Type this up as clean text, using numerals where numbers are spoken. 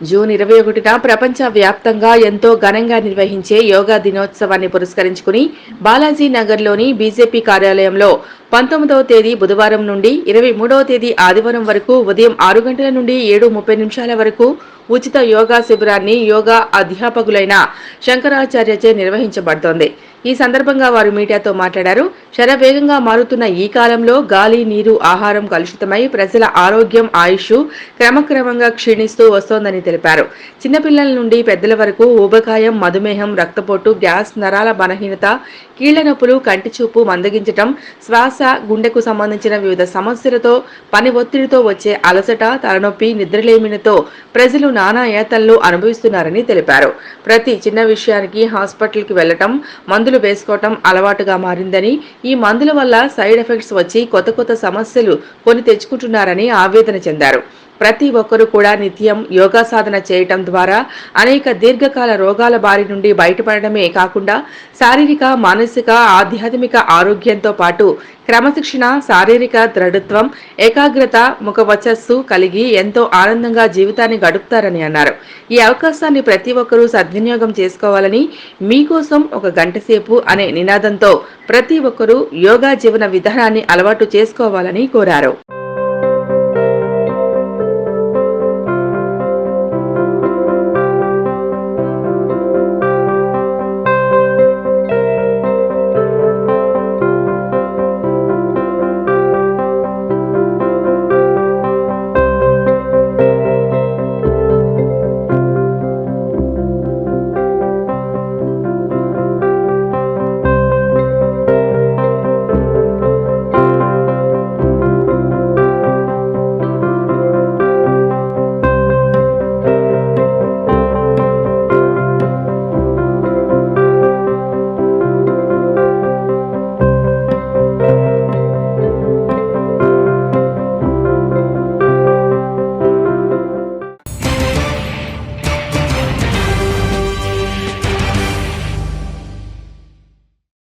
June 21న ప్రపంచ వ్యాప్తంగా ఎంతో ఘనంగా నిర్వహించే యోగా దినోత్సవాన్ని పురస్కరించుకుని బాలాజీ నగర్లోని బీజేపీ కార్యాలయంలో 19వ తేదీ బుధవారం నుండి 23వ తేదీ ఆదివారం వరకు ఉదయం 6 గంటల నుండి 7:30 వరకు ఉచిత యోగా శిబిరాన్ని యోగా అధ్యాపకులైన శంకరాచార్యచే నిర్వహించబడుతోంది. ఈ సందర్భంగా వారు మీడియాతో మాట్లాడారు. శరవేగంగా మారుతున్న ఈ కాలంలో గాలి, నీరు, ఆహారం కలుషితమై ప్రజల ఆరోగ్యం, ఆయుష్ క్రమక్రమంగా క్షీణిస్తూ వస్తోందని తెలిపారు. చిన్నపిల్లల నుండి పెద్దల వరకు ఊబకాయం, మధుమేహం, రక్తపోటు, గ్యాస్, నరాల బలహీనత, కీళ్ల నొప్పులు, కంటి చూపు మందగించటం, శ్వాస, గుండెకు సంబంధించిన వివిధ సమస్యలతో, పని ఒత్తిడితో వచ్చే అలసట, తలనొప్పి, నిద్రలేమినతో ప్రజలు నానా యాతనలు అనుభవిస్తున్నారని తెలిపారు. ప్రతి చిన్న విషయానికి హాస్పిటల్కి వెళ్లటం, మందులు వేసుకోవటం అలవాటుగా మారిందని, ఈ మందుల వల్ల సైడ్ ఎఫెక్ట్స్ వచ్చి కొత్త సమస్యలు కొని తెచ్చుకుంటున్నారని ఆవేదన చెందారు. ప్రతి ఒక్కరూ కూడా నిత్యం యోగా సాధన చేయటం ద్వారా అనేక దీర్ఘకాల రోగాల బారి నుండి బయటపడడమే కాకుండా శారీరక, మానసిక, ఆధ్యాత్మిక ఆరోగ్యంతో పాటు క్రమశిక్షణ, శారీరక దృఢత్వం, ఏకాగ్రత, ముఖవచస్సు కలిగి ఎంతో ఆనందంగా జీవితాన్ని గడుపుతారని అన్నారు. ఈ అవకాశాన్ని ప్రతి ఒక్కరూ సద్వినియోగం చేసుకోవాలని, మీకోసం ఒక గంట సేపు అనే నినాదంతో ప్రతి ఒక్కరూ యోగా జీవన విధానాన్ని అలవాటు చేసుకోవాలని కోరారు.